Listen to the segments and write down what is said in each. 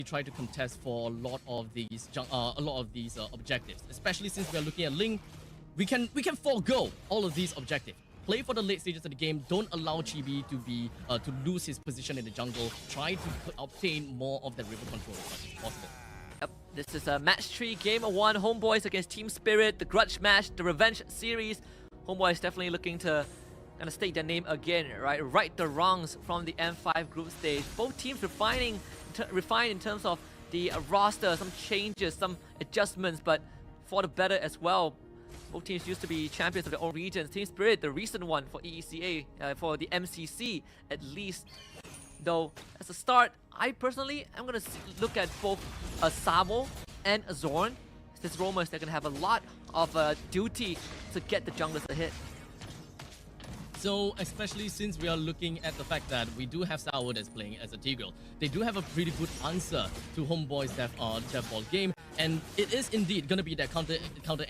try to contest for a lot of these objectives, especially since we are looking at Ling. We can forego all of these objectives. Play for the late stages of the game. Don't allow Chibi to lose his position in the jungle. Try to obtain more of the river control as much as possible. Yep, this is a match 3, game 1. Homeboys against Team Spirit, the grudge match, the revenge series. Homeboys definitely looking to kind of state their name again, right the wrongs from the M5 group stage. Both teams refined in terms of the roster, some changes, some adjustments, but for the better as well. Both teams used to be champions of their own regions. Team Spirit, the recent one for EECA, for the MCC at least. Though, as a start, I personally am going to look at both Savo and Zorn. This Romans, they're going to have a lot of duty to get the junglers a hit. So, especially since we are looking at the fact that we do have Savo that's playing as a Tigreal, they do have a pretty good answer to Homeboy's death ball game, and it is indeed going to be that counter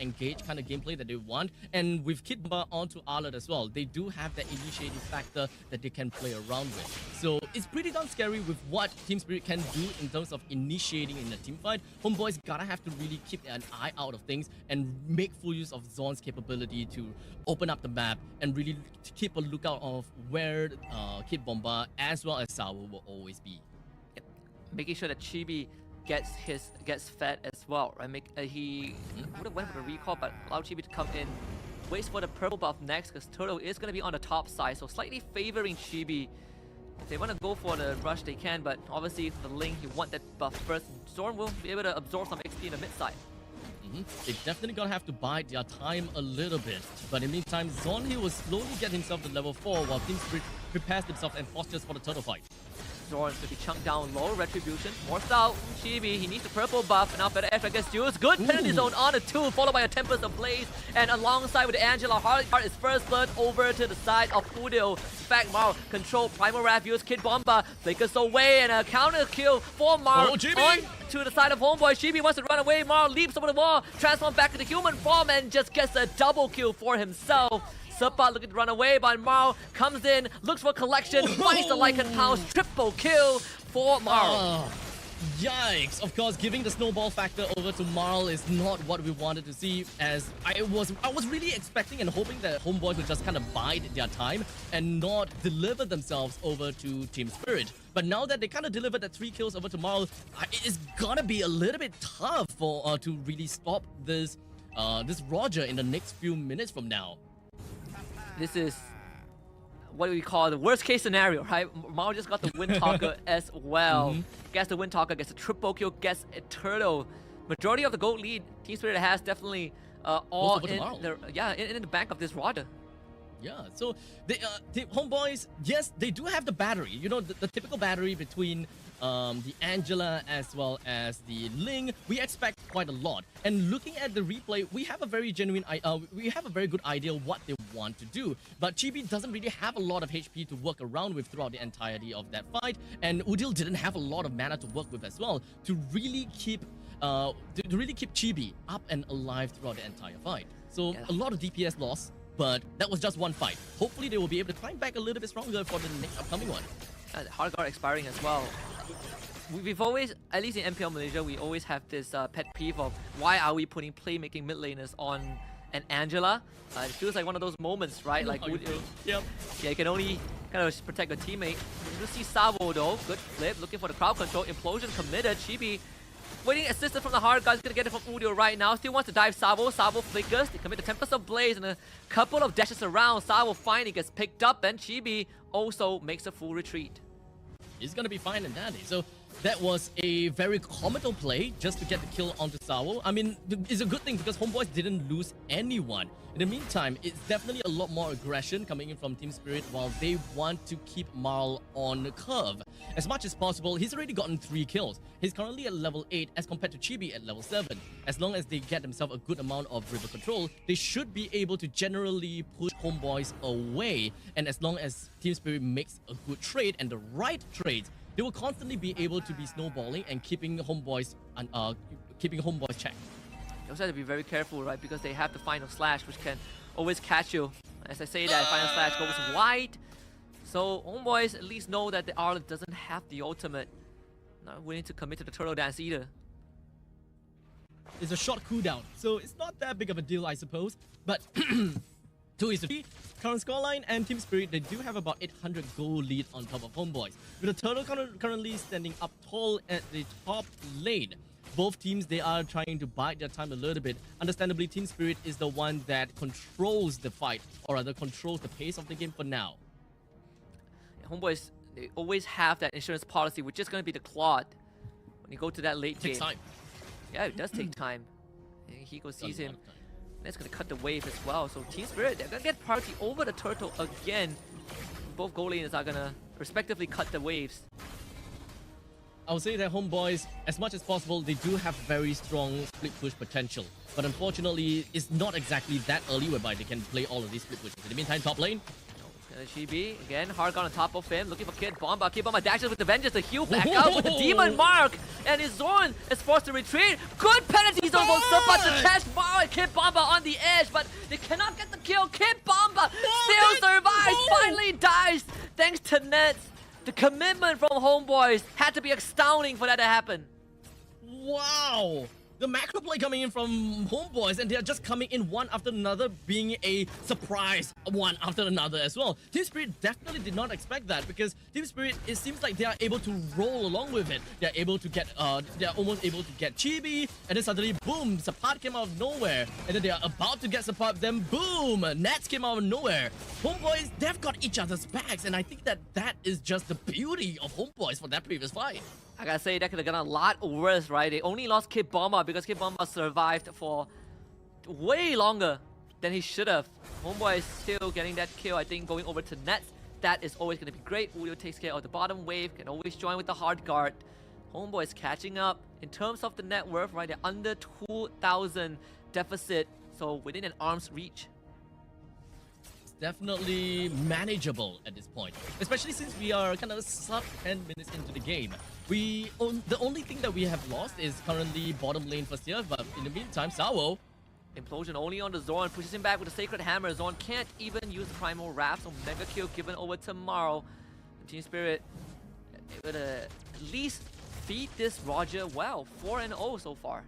engage kind of gameplay that they want. And with Kid Bomba onto Arlet as well, they do have that initiating factor that they can play around with. So it's pretty darn scary with what Team Spirit can do in terms of initiating in a team fight. Homeboys gotta have to really keep an eye out of things and make full use of Zorn's capability to open up the map and really keep a lookout of where Kid Bomba as well as Savo will always be. Yep. Making sure that Chibi gets fed as well, right? He would have went for the recall, but allowed Chibi to come in. Waits for the purple buff next, because Turtle is going to be on the top side, so slightly favoring Chibi. If they want to go for the rush, they can, but obviously for the Ling, you want that buff first. Zorn will be able to absorb some XP in the mid side. They definitely gonna have to bide their time a little bit, but in the meantime, Zorn he will slowly get himself to level 4 while Team Spirit prepares themselves and postures for the turtle fight. Zorn's gonna be chunked down low, Retribution, forced out, Chibi, he needs the purple buff, and now better extra gets used. Good penalty zone on the 2, followed by a Tempest of Blaze, and alongside with Angela, Heart is first blood over to the side of Udio. In fact, Marl control, Primal Wrath, use Kid Bomba, flickers away, and a counter kill for Marl on to the side of Homeboy. Chibi wants to run away, Marl leaps over the wall, transforms back into human form, and just gets a double kill for himself. Supa looking to run away, but Marl comes in, looks for collection, finds the Lycan House, triple kill for Marl. Yikes! Of course, giving the snowball factor over to Marl is not what we wanted to see, as I was really expecting and hoping that Homeboys would just kind of bide their time and not deliver themselves over to Team Spirit. But now that they kind of delivered the 3 kills over to Marl, it is gonna be a little bit tough for to really stop this Roger in the next few minutes from now. This is what do we call the worst case scenario, right? Marl just got the Wind Talker as well. Gets the Wind Talker, gets a triple kill, gets a turtle. Majority of the gold lead Team Spirit has definitely all in the back of this Roger. Yeah, so the Homeboys, yes, they do have the battery. You know, the typical battery between the Angela as well as the Ling. We expect quite a lot. And looking at the replay, we have a very good idea what they want to do. But Chibi doesn't really have a lot of HP to work around with throughout the entirety of that fight. And Udil didn't have a lot of mana to work with as well to really keep Chibi up and alive throughout the entire fight. So a lot of DPS loss. But that was just one fight. Hopefully they will be able to climb back a little bit stronger for the next upcoming one. Hard guard expiring as well. We've always, at least in MPL Malaysia, we always have this pet peeve of why are we putting playmaking mid laners on an Angela? It feels like one of those moments, right? Like, yeah, you can only kind of protect a teammate. You see Savo though, good flip, looking for the crowd control, implosion committed. Chibi waiting assistance from the hard guys, gonna get it from Udio right now. Still wants to dive Savo. Savo flickers. They commit the Tempest of Blaze and a couple of dashes around. Savo finally gets picked up, and Chibi also makes a full retreat. He's gonna be fine and dandy. So that was a very comical play just to get the kill onto Savo. I mean, it's a good thing because Homeboys didn't lose anyone. In the meantime, it's definitely a lot more aggression coming in from Team Spirit while they want to keep Marl on the curve. As much as possible, he's already gotten 3 kills. He's currently at level 8 as compared to Chibi at level 7. As long as they get themselves a good amount of river control, they should be able to generally push Homeboys away. And as long as Team Spirit makes a good trade and the right trades, they will constantly be able to be snowballing and keeping Homeboys checked. You also have to be very careful, right? Because they have the Final Slash, which can always catch you. As I say that, Final Slash goes wide. So Homeboys at least know that the Arlet doesn't have the ultimate. Not willing to commit to the turtle dance either. It's a short cooldown, so it's not that big of a deal, I suppose. But 2-3 current scoreline, and Team Spirit, they do have about 800 gold lead on top of Homebois, with the turtle currently standing up tall at the top lane. Both teams, they are trying to bide their time a little bit. Understandably, Team Spirit is the one that controls the fight, or rather controls the pace of the game for now. Homeboys, they always have that insurance policy, which is going to be the Claude. When you go to that late game. Takes time. Yeah, it does take time. And Hiko sees him. That's going to cut the wave as well. So Team Spirit, they're going to get priority over the turtle again. Both goal laners are going to respectively cut the waves. I would say that Homebois, as much as possible, they do have very strong split push potential. But unfortunately, it's not exactly that early whereby they can play all of these split pushes. In the meantime, top lane. Chibi, again, Hargon on top of him, looking for Kid Bomba. Kid Bomba dashes with the Vengeance, the heal back out with the Demon Mark. And his Zorn is forced to retreat. Good penalty zone will Supa to catch Kid Bomba on the edge, but they cannot get the kill. Kid Bomba still survives, finally dies, thanks to Nets. The commitment from Homebois had to be astounding for that to happen. Wow! The macro play coming in from Homebois, and they are just coming in one after another, being a surprise one after another as well. Team Spirit definitely did not expect that, because Team Spirit, it seems like they are able to roll along with it. They're able to get, they're almost able to get Chibi, and then suddenly, boom, Support came out of nowhere. And then they are about to get Support, then boom, Nets came out of nowhere. Homebois, they've got each other's backs, and I think that that is just the beauty of Homebois for that previous fight. I gotta say, that could have gone a lot worse, right? They only lost Kid Bomba because Kid Bomba survived for way longer than he should have. Homeboy is still getting that kill, I think, going over to Nets. That is always going to be great. Udio takes care of the bottom wave, can always join with the hard guard. Homeboy is catching up. In terms of the net worth, right, they're under 2,000 deficit, so within an arm's reach. Definitely manageable at this point, especially since we are kind of sub 10 minutes into the game. The only thing that we have lost is currently bottom lane for Seer, but in the meantime, Sawo. Implosion only on the Zorn, pushes him back with a Sacred Hammer. Zorn can't even use the Primal Wrath, so mega kill given over tomorrow. Team Spirit able to at least feed this Roger well. 4-0 so far.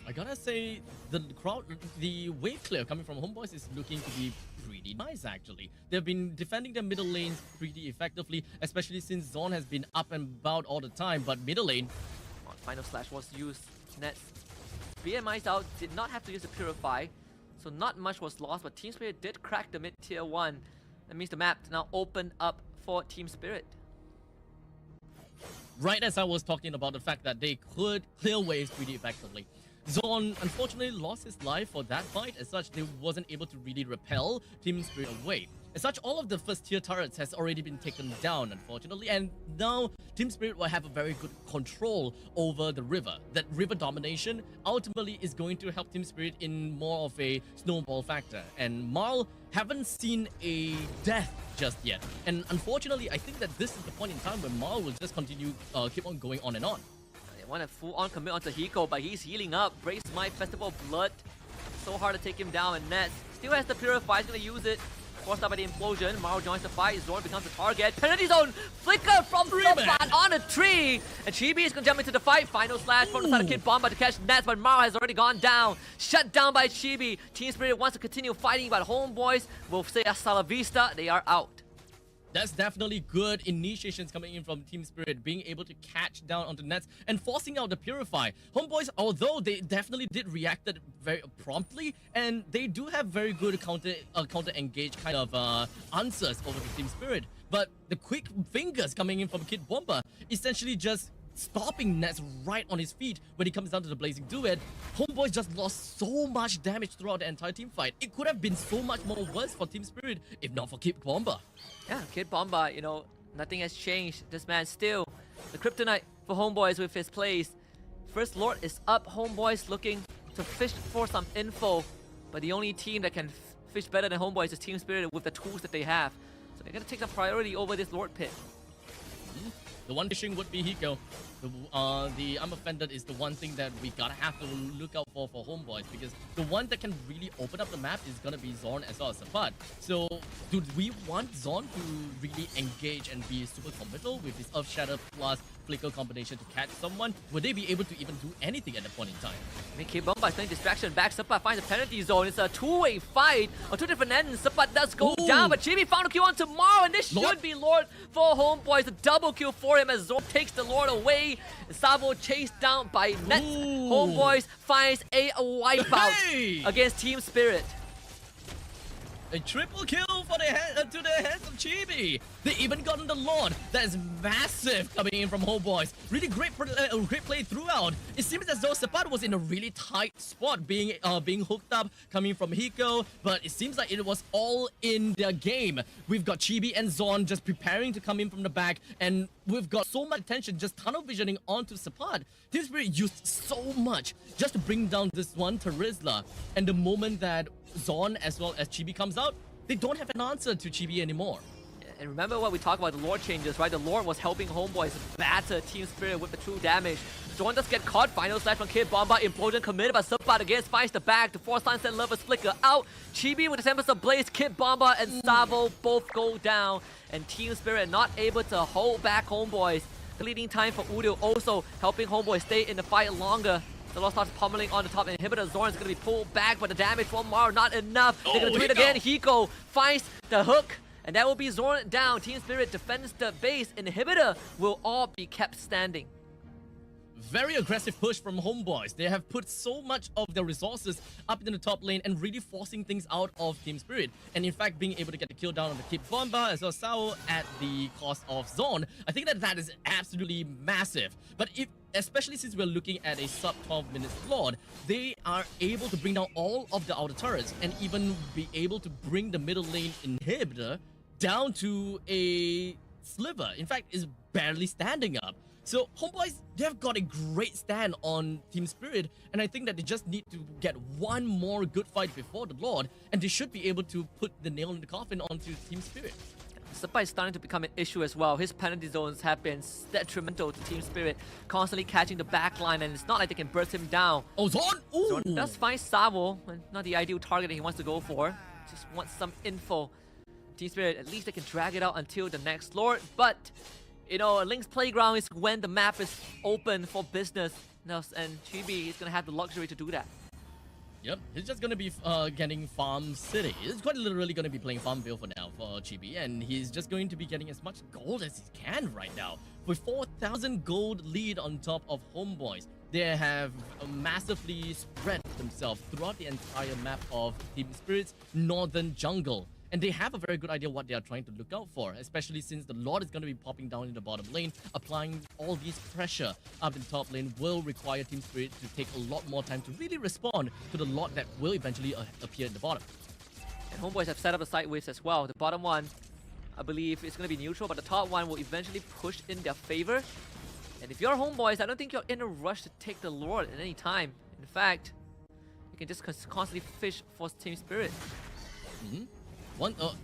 I gotta say, the wave clear coming from Homebois is looking to be pretty nice actually. They've been defending their middle lanes pretty effectively, especially since Zorn has been up and about all the time, but middle lane... Final Slash was used. Nets BMI's out, did not have to use the Purify, so not much was lost, but Team Spirit did crack the mid tier 1. That means the map now opened up for Team Spirit. Right as I was talking about the fact that they could clear waves pretty effectively. Zorn unfortunately lost his life for that fight. As such, they wasn't able to really repel Team Spirit away. As such, all of the first tier turrets has already been taken down, unfortunately, and now Team Spirit will have a very good control over the river. That river domination ultimately is going to help Team Spirit in more of a snowball factor. And Marl haven't seen a death just yet. And unfortunately, I think that this is the point in time where Marl will just continue, keep on going on and on. They want to full-on commit onto Hiko, but he's healing up. Brace my Festival of Blood. So hard to take him down, and Nets still has the Purify, he's going to use it. Forced out by the Implosion, Maro joins the fight, Zorn becomes the target. Penalty zone, flicker from Supa on a tree! And Chibi is going to jump into the fight. Final Slash from the side of Kid Bomba to catch Nets, but Maro has already gone down. Shut down by Chibi. Team Spirit wants to continue fighting, but Homebois will say hasta la vista, they are out. That's definitely good initiations coming in from Team Spirit, being able to catch down onto Nets and forcing out the Purify. Homebois, although they definitely did react very promptly, and they do have very good counter engage kind of answers over the Team Spirit, but the quick fingers coming in from Kid Bomba essentially just stopping Nets right on his feet when he comes down to the Blazing Duet. Homeboy just lost so much damage throughout the entire team fight. It could have been so much more worse for Team Spirit if not for Kid Bomba. Yeah, Kid Bomba, you know, nothing has changed. This man still the kryptonite for Homeboys with his plays. First Lord is up. Homeboys looking to fish for some info, but the only team that can fish better than Homeboys is Team Spirit with the tools that they have. So they're gonna take the priority over this Lord pit. The one fishing would be Hiko. The Unoffended is the one thing that we gotta have to look out for Homeboys, because the one that can really open up the map is gonna be Zorn as well as Support. So do we want Zorn to really engage and be super committal with his Earth Shatter plus flicker combination to catch someone, would they be able to even do anything at that point in time? I mean, Homebois is playing distraction back. Sapat finds the penalty zone. It's a two-way fight on two different ends. Sapat does go down, but Chibi found a kill on tomorrow, and this should be Lord for Homebois. A double kill for him as Zorn takes the Lord away. Savo chased down by Nets. Homebois finds a wipeout against Team Spirit. A triple kill for to the hands of Chibi. They even gotten the Lord. That is massive coming in from Homebois. Really great play throughout. It seems as though Sapat was in a really tight spot, being hooked up coming from Hiko, but it seems like it was all in their game. We've got Chibi and Zorn just preparing to come in from the back, and we've got so much attention just tunnel visioning onto Sapat. Team Spirit used so much just to bring down this one Terizla, and the moment that Zorn as well as Chibi comes out, they don't have an answer to Chibi anymore. And remember what we talked about, the Lord changes, right? The Lord was helping Homebois batter Team Spirit with the true damage. Zorn does get caught. Final slash from Kid Bomba. Implosion committed by Sapat again. Finds the back. The force Sunset Lovers flicker out. Chibi with the Tempest of Blaze. Kid Bomba and Savo both go down. And Team Spirit not able to hold back Homebois. The leading time for Udo also helping Homebois stay in the fight longer. The Lost starts pummeling on the top inhibitor. Zorn is going to be pulled back, but the damage from Maro not enough. They're going to do it again. Hiko finds the hook, and that will be Zorn down. Team Spirit defends the base. Inhibitor will all be kept standing. Very aggressive push from Homebois. They have put so much of their resources up in the top lane and really forcing things out of Team Spirit. And in fact, being able to get the kill down on the Kid Bomba as well as Sao at the cost of Zorn. I think that is absolutely massive. But especially since we're looking at a sub 12 minute slot, they are able to bring down all of the outer turrets and even be able to bring the middle lane inhibitor down to a sliver. In fact, is barely standing up. So Homebois, they've got a great stand on Team Spirit, and I think that they just need to get one more good fight before the Lord, and they should be able to put the nail in the coffin onto Team Spirit. Sapat is starting to become an issue as well. His penalty zones have been detrimental to Team Spirit, constantly catching the back line, and it's not like they can burst him down. Oh, Zorn! Ooh. Zorn does find Savo, not the ideal target that he wants to go for. Just wants some info. Team Spirit, at least they can drag it out until the next Lord, but you know, Link's Playground is when the map is open for business, and Chibi is going to have the luxury to do that. Yep, he's just going to be getting Farm City. He's quite literally going to be playing Farmville for now for Chibi, and he's just going to be getting as much gold as he can right now. With 4,000 gold lead on top of Homebois, they have massively spread themselves throughout the entire map of Team Spirit's northern jungle. And they have a very good idea what they are trying to look out for, especially since the Lord is going to be popping down in the bottom lane. Applying all these pressure up in the top lane will require Team Spirit to take a lot more time to really respond to the Lord that will eventually appear in the bottom. And Homebois have set up a side waves as well. The bottom one, I believe, is going to be neutral, but the top one will eventually push in their favor. And if you're Homebois, I don't think you're in a rush to take the Lord at any time. In fact, you can just constantly fish for Team Spirit.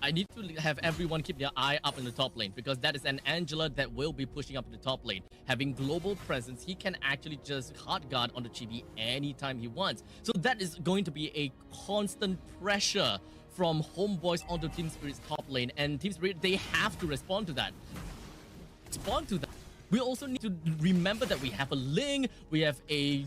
I need to have everyone keep their eye up in the top lane, because that is an Angela that will be pushing up in the top lane. Having global presence, he can actually just hard guard on the Chibi anytime he wants. So that is going to be a constant pressure from Homebois onto Team Spirit's top lane, and Team Spirit, they have to respond to that. We also need to remember that we have a Ling, we have a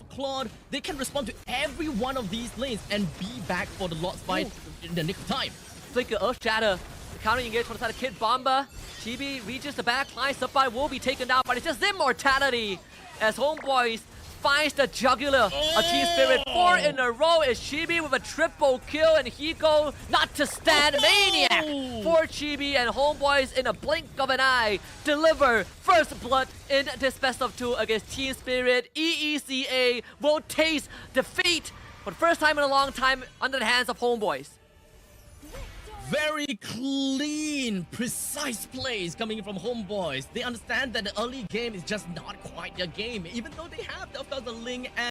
Claude. They can respond to every one of these lanes and be back for the Lord's fight in the nick of time. Flicker, Earth Shatter. The counter engage from the side of Kid Bomba. Chibi reaches the back line. Sapai will be taken down, but it's just immortality as Homebois finds the jugular of Team Spirit. 4 in a row is Chibi with a triple kill, and Hiko not to stand. Maniac for Chibi, and Homebois in a blink of an eye deliver first blood in this best of 2 against Team Spirit. EECA will taste defeat for the first time in a long time under the hands of Homebois. Very clean, precise plays coming from Homebois. They understand that the early game is just not quite their game, even though they have, of course, the Ling and